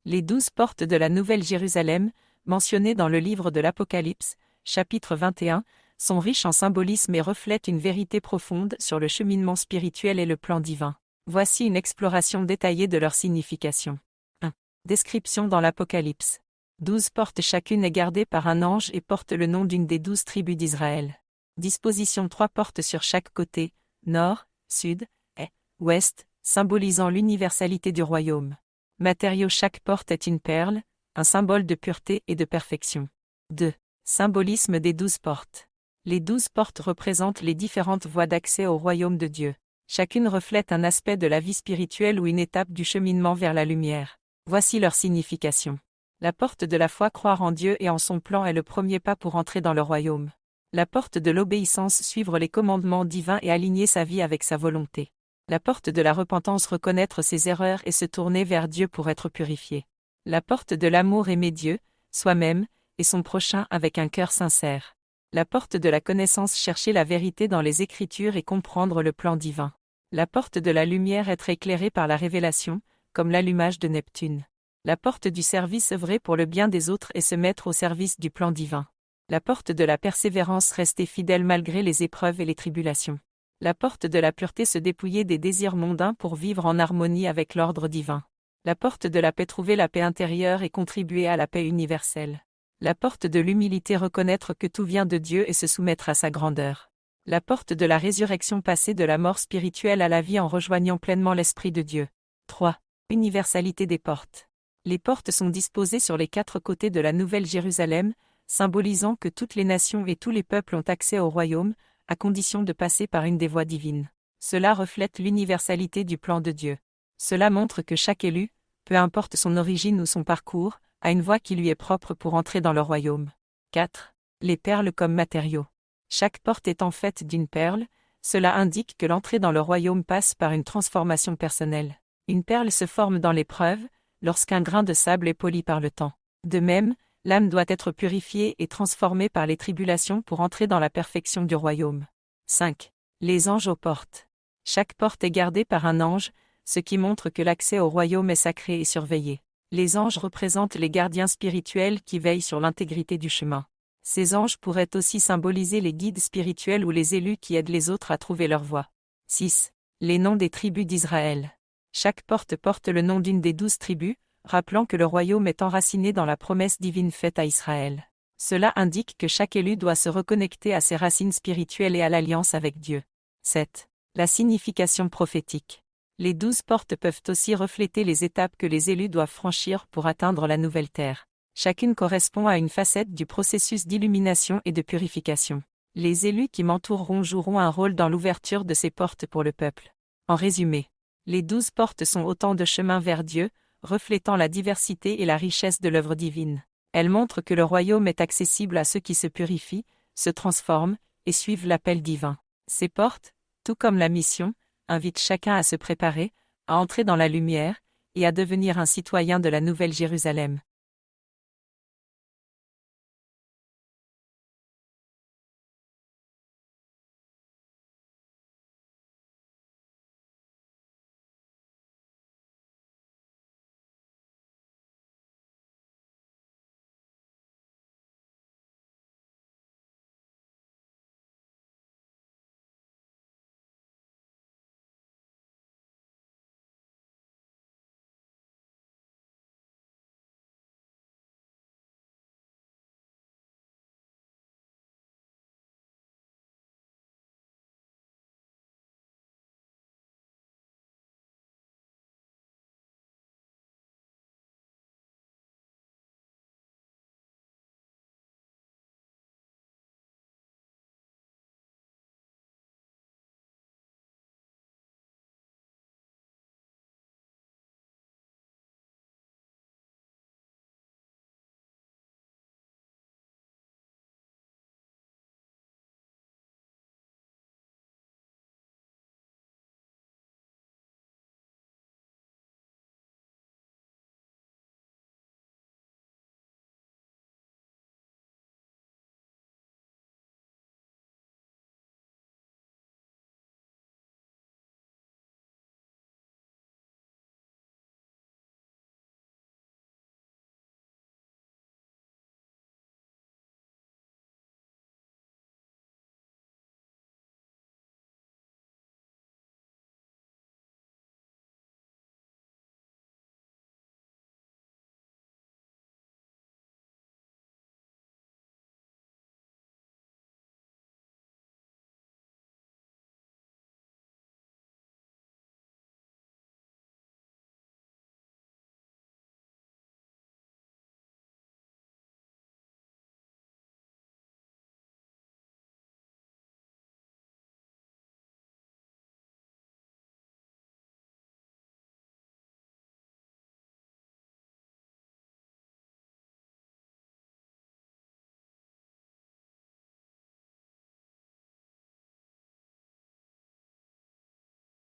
Les 12 portes de la Nouvelle Jérusalem, mentionnées dans le livre de l'Apocalypse, chapitre 21, sont riches en symbolisme et reflètent une vérité profonde sur le cheminement spirituel et le plan divin. Voici une exploration détaillée de leur signification. 1. Description dans l'Apocalypse. 12 portes chacune est gardée par un ange et porte le nom d'une des 12 tribus d'Israël. Disposition 3 portes sur chaque côté, nord, sud, est, ouest, symbolisant l'universalité du royaume. Matériau chaque porte est une perle, un symbole de pureté et de perfection. 2. Symbolisme des 12 portes. Les 12 portes représentent les différentes voies d'accès au royaume de Dieu. Chacune reflète un aspect de la vie spirituelle ou une étape du cheminement vers la lumière. Voici leur signification. La porte de la foi, croire en Dieu et en son plan, est le premier pas pour entrer dans le royaume. La porte de l'obéissance, suivre les commandements divins et aligner sa vie avec sa volonté. La porte de la repentance, reconnaître ses erreurs et se tourner vers Dieu pour être purifié. La porte de l'amour, aimer Dieu, soi-même, et son prochain avec un cœur sincère. La porte de la connaissance, chercher la vérité dans les Écritures et comprendre le plan divin. La porte de la lumière, être éclairé par la révélation, comme l'allumage de Neptune. La porte du service, œuvrer pour le bien des autres et se mettre au service du plan divin. La porte de la persévérance, rester fidèle malgré les épreuves et les tribulations. La porte de la pureté, se dépouiller des désirs mondains pour vivre en harmonie avec l'ordre divin. La porte de la paix, trouver la paix intérieure et contribuer à la paix universelle. La porte de l'humilité, reconnaître que tout vient de Dieu et se soumettre à sa grandeur. La porte de la résurrection, passer de la mort spirituelle à la vie en rejoignant pleinement l'Esprit de Dieu. 3. Universalité des portes. Les portes sont disposées sur les 4 côtés de la Nouvelle Jérusalem, symbolisant que toutes les nations et tous les peuples ont accès au royaume, à condition de passer par une des voies divines. Cela reflète l'universalité du plan de Dieu. Cela montre que chaque élu, peu importe son origine ou son parcours, a une voie qui lui est propre pour entrer dans le royaume. 4. Les perles comme matériaux. Chaque porte étant faite d'une perle, cela indique que l'entrée dans le royaume passe par une transformation personnelle. Une perle se forme dans l'épreuve, lorsqu'un grain de sable est poli par le temps. De même, l'âme doit être purifiée et transformée par les tribulations pour entrer dans la perfection du royaume. 5. Les anges aux portes. Chaque porte est gardée par un ange, ce qui montre que l'accès au royaume est sacré et surveillé. Les anges représentent les gardiens spirituels qui veillent sur l'intégrité du chemin. Ces anges pourraient aussi symboliser les guides spirituels ou les élus qui aident les autres à trouver leur voie. 6. Les noms des tribus d'Israël. Chaque porte porte le nom d'une des 12 tribus, rappelant que le royaume est enraciné dans la promesse divine faite à Israël. Cela indique que chaque élu doit se reconnecter à ses racines spirituelles et à l'alliance avec Dieu. 7. La signification prophétique. Les 12 portes peuvent aussi refléter les étapes que les élus doivent franchir pour atteindre la nouvelle terre. Chacune correspond à une facette du processus d'illumination et de purification. Les élus qui m'entoureront joueront un rôle dans l'ouverture de ces portes pour le peuple. En résumé, les 12 portes sont autant de chemins vers Dieu, reflétant la diversité et la richesse de l'œuvre divine. Elles montrent que le royaume est accessible à ceux qui se purifient, se transforment et suivent l'appel divin. Ces portes, tout comme la mission, invitent chacun à se préparer, à entrer dans la lumière et à devenir un citoyen de la Nouvelle Jérusalem.